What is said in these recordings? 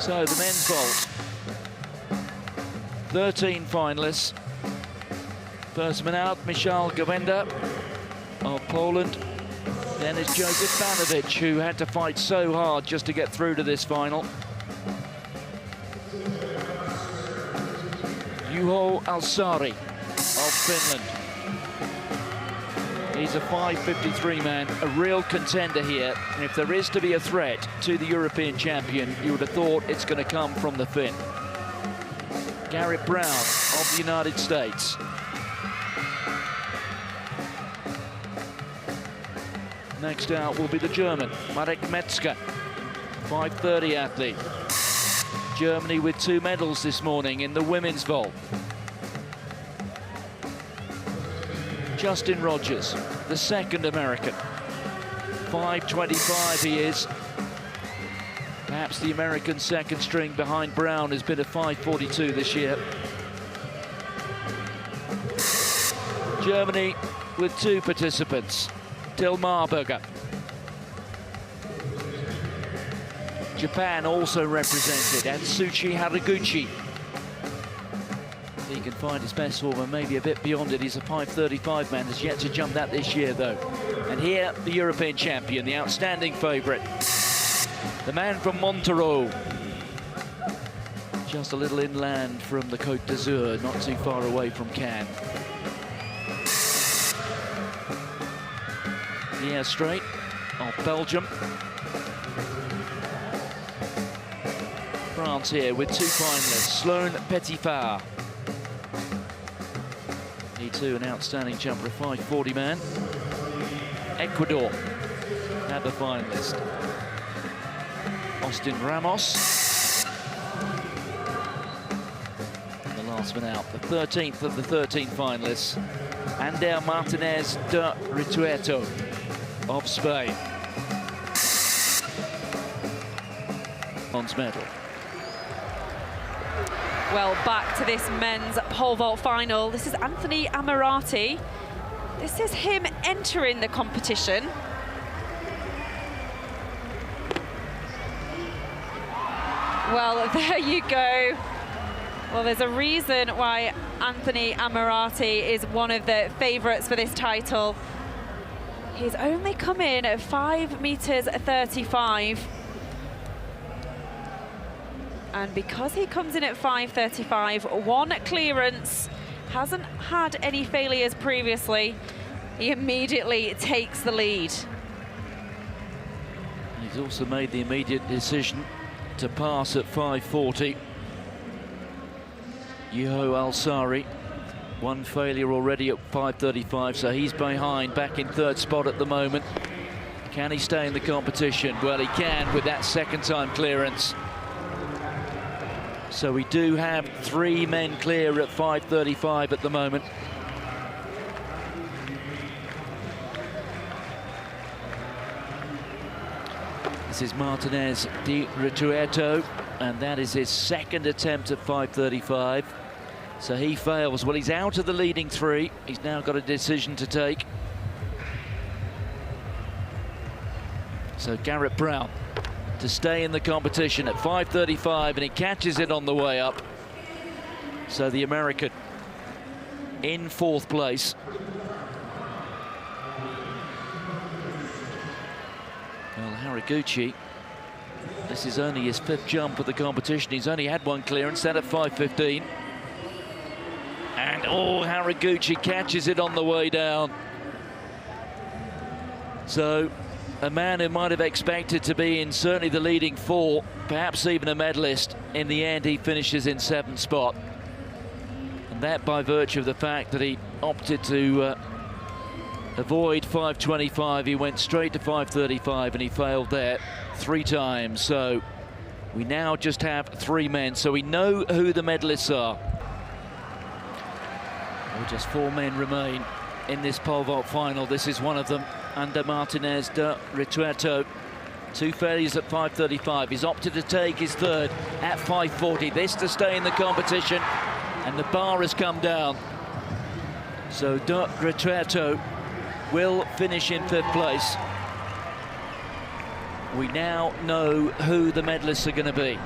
So the men's vault, 13 finalists. First man out, Michal Gawenda of Poland. Then it's Joseph Banovic, who had to fight so hard just to get through to this final. Juho Alsari of Finland. He's a 5.53 man, a real contender here. And if there is to be a threat to the European champion, you would have thought it's going to come from the Finn. Garrett Brown of the United States. Next out will be the German, Marek Metzger, 5.30 athlete. Germany with 2 medals this morning in the women's vault. Justin Rogers, the second American. 5.25 he is. Perhaps the American second string behind Brown has been a 5.42 this year. Germany with 2 participants. Till Marburger. Japan also represented, and Suchi Haraguchi. He can find his best form and maybe a bit beyond it. He's a 5.35 man, has yet to jump that this year though. And here, the European champion, the outstanding favourite. The man from Montauroux. Just a little inland from the Côte d'Azur, not too far away from Cannes. The straight of Belgium. France here with 2 finalists. Sloane Petitfard. He too an outstanding jumper, a 5.40 man. Ecuador, another finalist. Austin Ramos. And the last one out, the 13th of the 13 finalists. Ander Martinez de Rituerto of Spain. Bronze medal. Well, back to this men's pole vault final. This is Anthony Ammirati. This is him entering the competition. Well, there you go. Well, there's a reason why Anthony Ammirati is one of the favourites for this title. He's only come in at 5.35 meters. And because he comes in at 5.35, 1 clearance, hasn't had any failures previously, he immediately takes the lead. He's also made the immediate decision to pass at 5.40. Juho Alsari, 1 failure already at 5.35, so he's behind, back in 3rd spot at the moment. Can he stay in the competition? Well, he can with that second-time clearance. So we do have 3 men clear at 5.35 at the moment. This is Martinez de Rituerto, and that is his 2nd attempt at 5.35. So he fails. Well, he's out of the leading 3. He's now got a decision to take. So Garrett Brown to stay in the competition at 5.35, and he catches it on the way up. So the American in 4th place. Well, Haraguchi, this is only his 5th jump of the competition. He's only had 1 clearance, that at 5.15. And oh, Haraguchi catches it on the way down. So a man who might have expected to be in certainly the leading 4, perhaps even a medalist, in the end he finishes in 7th spot. And that by virtue of the fact that he opted to avoid 5.25, he went straight to 5.35 and he failed there 3 times. So we now just have 3 men, so we know who the medalists are. Well, just 4 men remain in this pole vault final. This is one of them, Ander Martinez de Rituerto. 2 failures at 5.35. He's opted to take his 3rd at 5.40. This to stay in the competition, and the bar has come down. So de Rituerto will finish in 5th place. We now know who the medalists are going to be.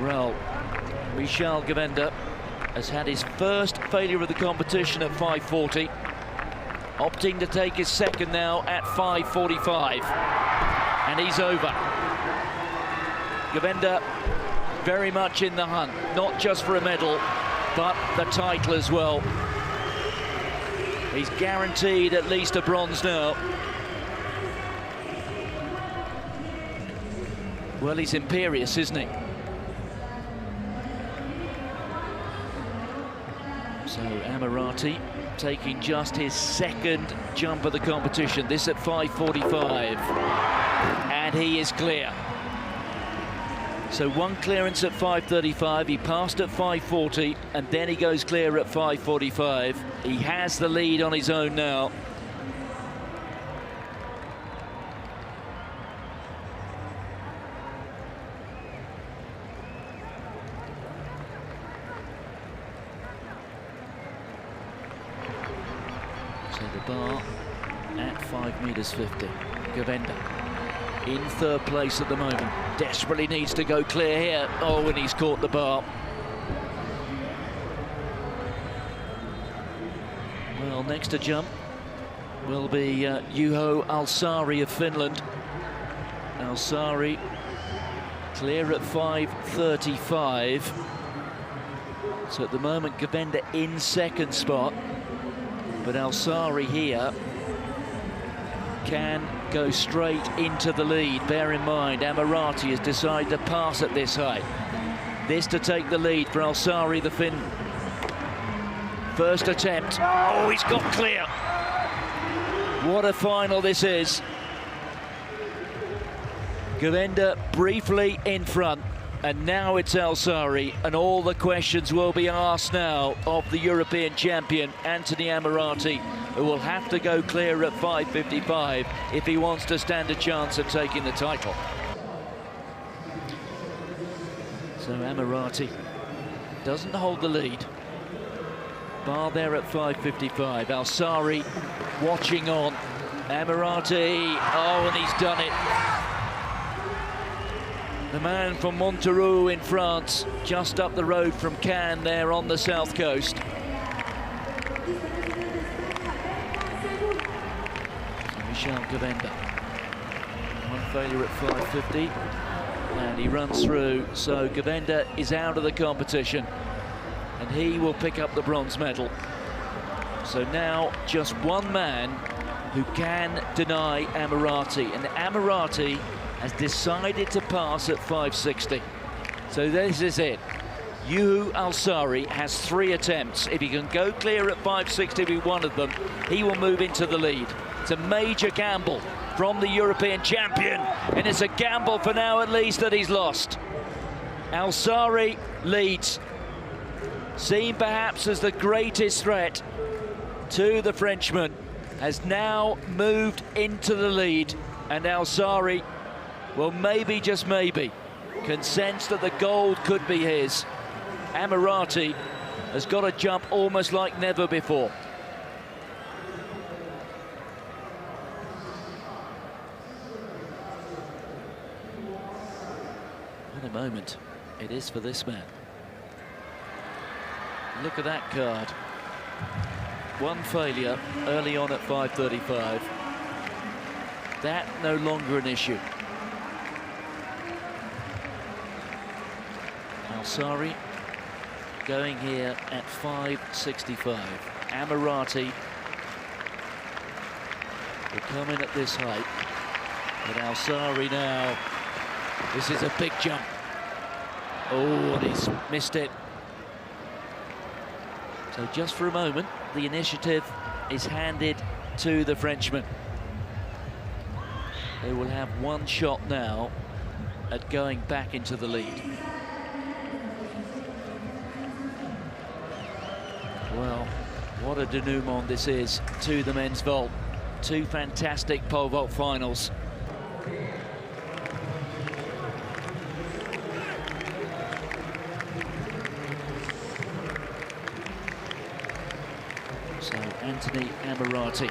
Well, Michel Govender has had his first failure of the competition at 5:40, opting to take his second now at 5:45, and he's over. Govender very much in the hunt, not just for a medal, but the title as well. He's guaranteed at least a bronze now. Well, he's imperious, isn't he? So Ammirati taking just his second jump of the competition, this at 5:45, and he is clear. So one clearance at 5:35, he passed at 5:40, and then he goes clear at 5:45. He has the lead on his own now. So the bar at 5.50 meters. Govender in third place at the moment. Desperately needs to go clear here. Oh, and he's caught the bar. Well, next to jump will be Juho Alsari of Finland. Alsari clear at 5:35. So at the moment, Govender in second spot. But Alsari here can go straight into the lead. Bear in mind, Ammirati has decided to pass at this height. This to take the lead for Alsari, the Finn. First attempt. Oh, he's got clear. What a final this is. Govender briefly in front, and now it's Alsari, and all the questions will be asked now of the European champion, Anthony Ammirati, who will have to go clear at 5:55 if he wants to stand a chance of taking the title. So Ammirati doesn't hold the lead. Bar there at 5:55. Alsari watching on. Ammirati, oh, and he's done it. The man from Montauroux in France, just up the road from Cannes there on the south coast. So Michel Govender, one failure at 5:50, and he runs through. So Govender is out of the competition, and he will pick up the bronze medal. So now just one man who can deny Ammirati, and Ammirati has decided to pass at 5:60. So this is it. Juho Alsari has 3 attempts. If he can go clear at 5:60 with one of them, he will move into the lead. It's a major gamble from the European champion, and it's a gamble for now at least that he's lost. Alsari leads, seen perhaps as the greatest threat to the Frenchman, has now moved into the lead, and Alsari, well, maybe, just maybe, can sense that the gold could be his. Ammirati has got to jump almost like never before. What a moment it is for this man. Look at that card. One failure early on at 5:35. That no longer an issue. Alsari going here at 5:65. Ammirati will come in at this height, but Alsari now, this is a big jump. Oh, and he's missed it. So just for a moment, the initiative is handed to the Frenchman. They will have one shot now at going back into the lead. Well, what a denouement this is to the men's vault. 2 fantastic pole vault finals. So Anthony Ammirati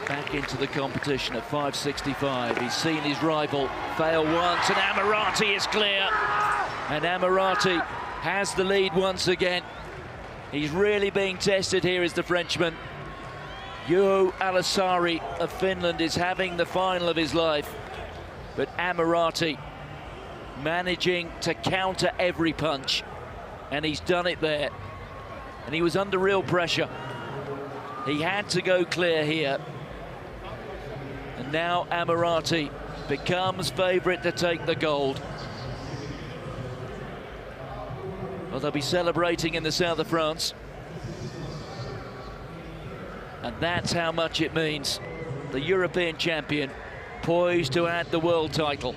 back into the competition at 5:65. He's seen his rival fail once, and Ammirati is clear. And Ammirati has the lead once again. He's really being tested here as the Frenchman. Juho Alassari of Finland is having the final of his life. But Ammirati managing to counter every punch. And he's done it there. And he was under real pressure. He had to go clear here. And now Ammirati becomes favourite to take the gold. Well, they'll be celebrating in the south of France. And that's how much it means. The European champion poised to add the world title.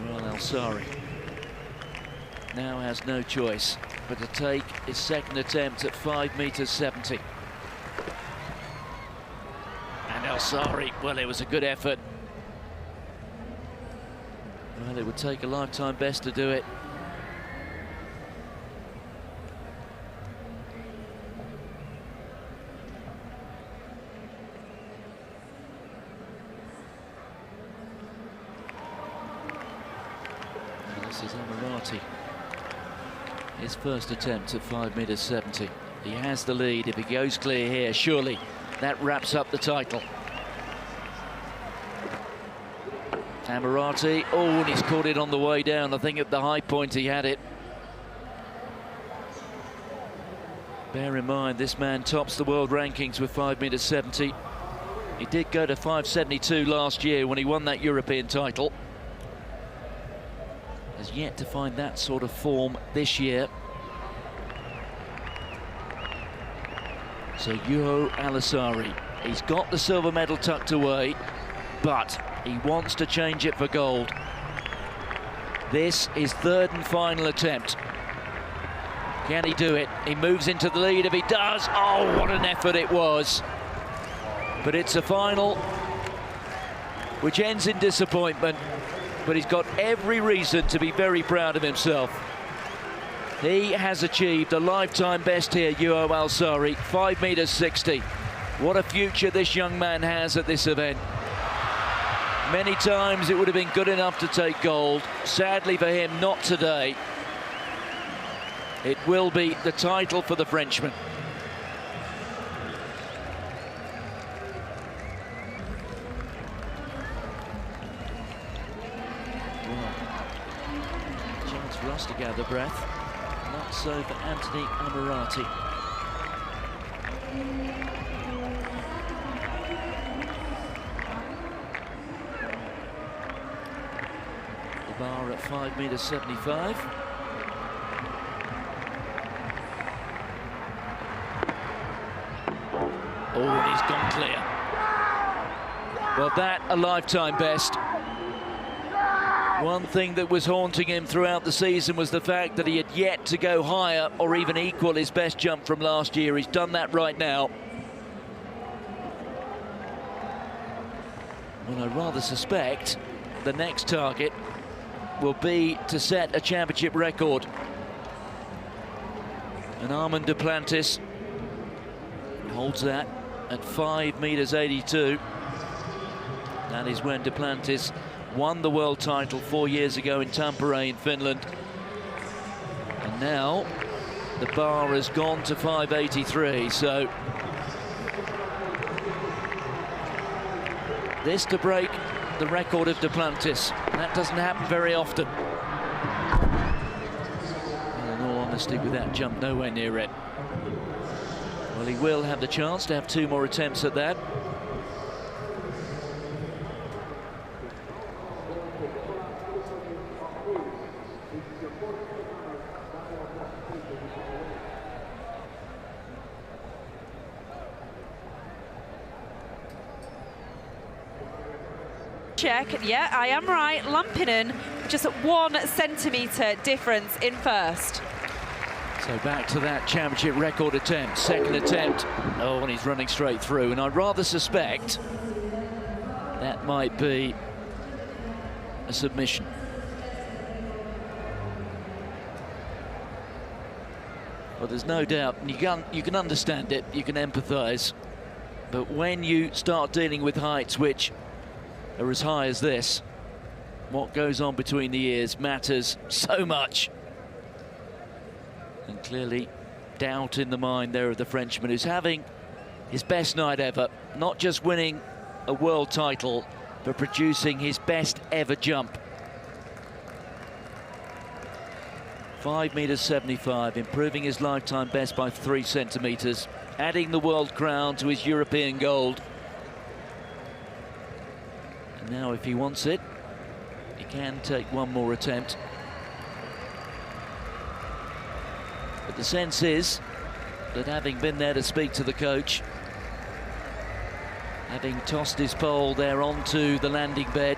Well, Alassari now has no choice but to take his second attempt at 5 meters 70. And Alassari, well, it was a good effort. Well, it would take a lifetime best to do it. Well, this is Ammirati. His first attempt at 5 meters 70. He has the lead. If he goes clear here, surely that wraps up the title. Ammirati, oh, and he's caught it on the way down. I think at the high point he had it. Bear in mind, this man tops the world rankings with 5 meters 70. He did go to 5.72 last year when he won that European title. Has yet to find that sort of form this year. So Juho Alassari, he's got the silver medal tucked away, but he wants to change it for gold. This is third and final attempt. Can he do it? He moves into the lead. If he does, oh, what an effort it was. But it's a final which ends in disappointment, but he's got every reason to be very proud of himself. He has achieved a lifetime best here, Juho Alassari, 5 meters 60. What a future this young man has at this event. Many times it would have been good enough to take gold. Sadly for him, not today. It will be the title for the Frenchman. Well, chance for us to gather breath. Not so for Anthony Ammirati. The bar at 5 meters 75. Oh, and he's gone clear. Well, that a lifetime best. One thing that was haunting him throughout the season was the fact that he had yet to go higher or even equal his best jump from last year. He's done that right now. Well, I rather suspect the next target will be to set a championship record. And Armand Duplantis holds that at 5 meters 82. That is when Duplantis won the world title 4 years ago in Tampere in Finland. And now the bar has gone to 5.83, so this to break the record of Duplantis. That doesn't happen very often. Well, in all honesty, with that jump nowhere near it. Well, he will have the chance to have 2 more attempts at that. Check, yeah, I am right. Lampinen, just 1 centimetre difference in first. So back to that championship record attempt, second attempt. Oh, and he's running straight through. And I rather suspect that might be a submission. Well, there's no doubt, you can understand it, you can empathise. But when you start dealing with heights which are as high as this, what goes on between the ears matters so much. And clearly doubt in the mind there of the Frenchman, who's having his best night ever, not just winning a world title, but producing his best ever jump. 5.75 meters, improving his lifetime best by 3 centimeters, adding the world crown to his European gold. And now if he wants it, he can take one more attempt. But the sense is that having been there to speak to the coach, having tossed his pole there onto the landing bed,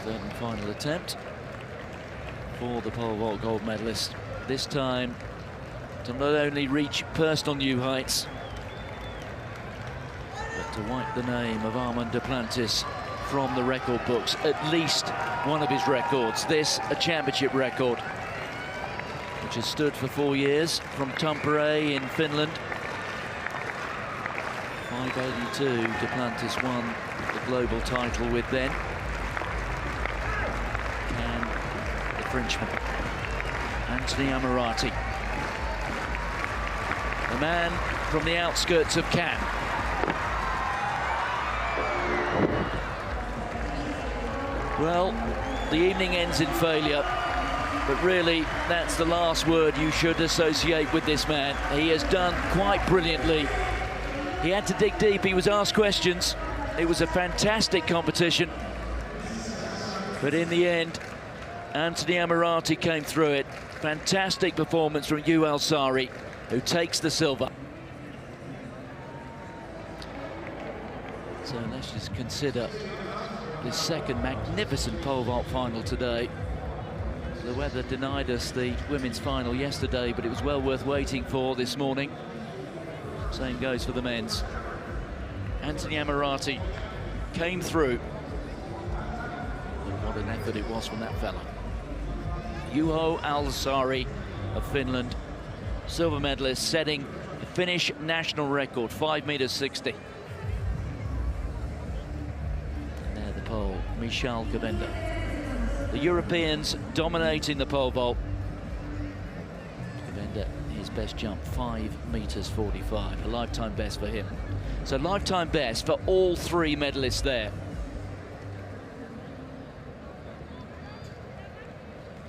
third and final attempt for the pole vault gold medalist. This time to not only reach personal new heights, but to wipe the name of Armand Duplantis from the record books, at least one of his records. This, a championship record, which has stood for 4 years from Tampere in Finland. 5.82, Duplantis won the global title with then. Can the Frenchman, Anthony Ammirati, the man from the outskirts of Cannes. Well, the evening ends in failure, but really that's the last word you should associate with this man. He has done quite brilliantly. He had to dig deep, he was asked questions. It was a fantastic competition, but in the end, Anthony Ammirati came through it. Fantastic performance from Yuval Sari, who takes the silver. So let's just consider this second magnificent pole vault final today. The weather denied us the women's final yesterday, but it was well worth waiting for this morning. Same goes for the men's. Anthony Ammirati came through. And what an effort it was from that fella. Juho Al-Sari of Finland, silver medalist, setting the Finnish national record, 5.60 meters. Pole, Michal Gavenda. The Europeans dominating the pole vault. Gavenda, his best jump, 5.45 meters, a lifetime best for him. So lifetime best for all 3 medalists there.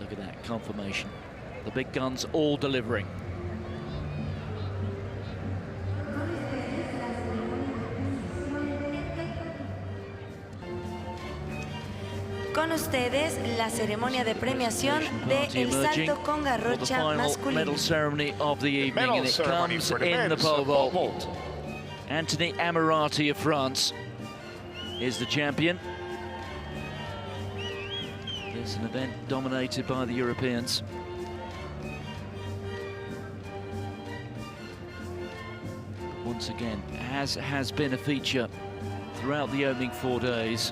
Look at that confirmation. The big guns all delivering. Con ustedes, la ceremonia de premiación de el salto con garrocha masculino. Medal ceremony of the evening, and it comes in the pole vault. Anthony Ammirati of France is the champion. It's an event dominated by the Europeans. Once again, has been a feature throughout the opening 4 days.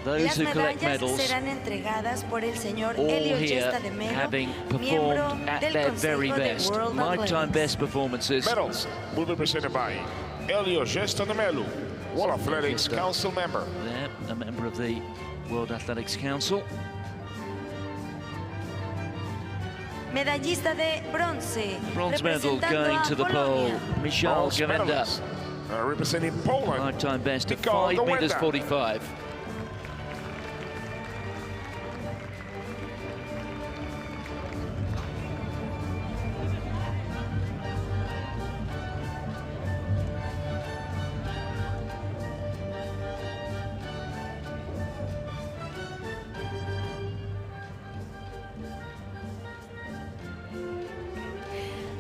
Those who collect medals, all here having performed at their very best. Lifetime best performances. Medals will be presented by Elio Gesta de Melo, World Athletics Council member. There, a member of the World Athletics Council. Medallista de bronce. Bronze medal going to the pole, Michal Gavenda. Representing Poland. Lifetime best of 5.45 meters.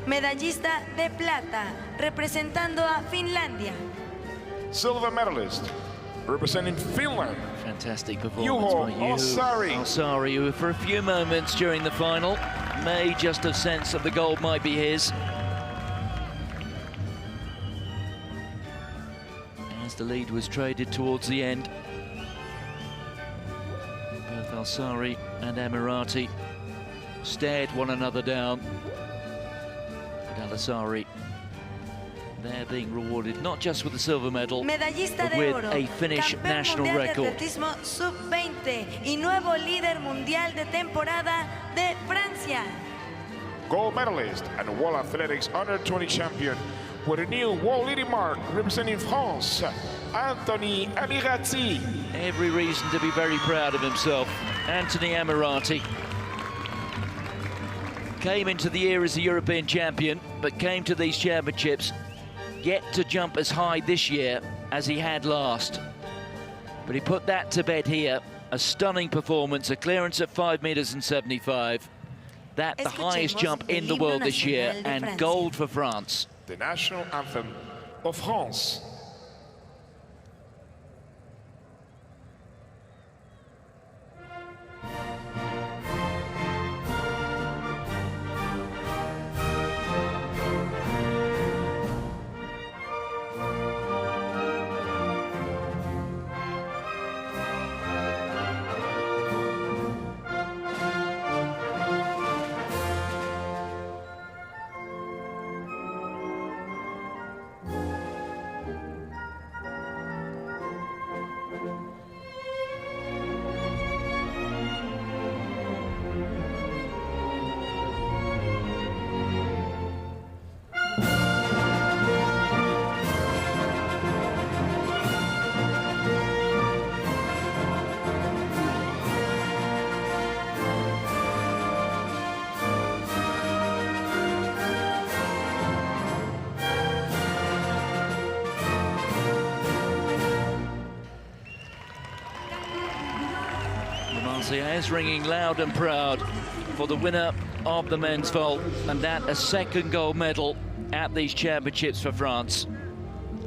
Medallista de plata, representando a Finlandia. Silver medalist, representing Finland. Fantastic performance by Al-Sari. Al-Sari, who for a few moments during the final may just have sensed that the gold might be his. As the lead was traded towards the end, Both Alsari and Ammirati stared one another down. But Alsari, they're being rewarded not just with the silver medal, Medallista but de with oro, a Finnish campeón national mundial record. de atletismo sub-20 y nuevo líder mundial de temporada de Francia. Gold medalist and World Athletics Under 20 champion with a new world leading mark representing France, Anthony Ammirati. Every reason to be very proud of himself. Anthony Ammirati came into the year as a European champion, but came to these championships yet to jump as high this year as he had last. But he put that to bed here. A stunning performance, a clearance at 5.75 meters. That the highest jump in the world this year, and gold for France. The national anthem of France. Marseillaise ringing loud and proud for the winner of the men's vault, and that a second gold medal at these championships for France.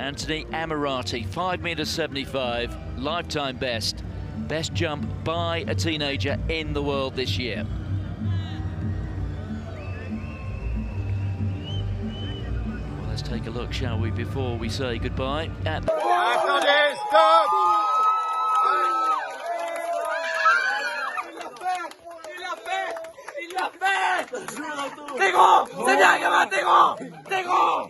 Anthony Ammirati, 5.75 meters, lifetime best. Best jump by a teenager in the world this year. Well, let's take a look, shall we, before we say goodbye at Tengo, señal que más tengo.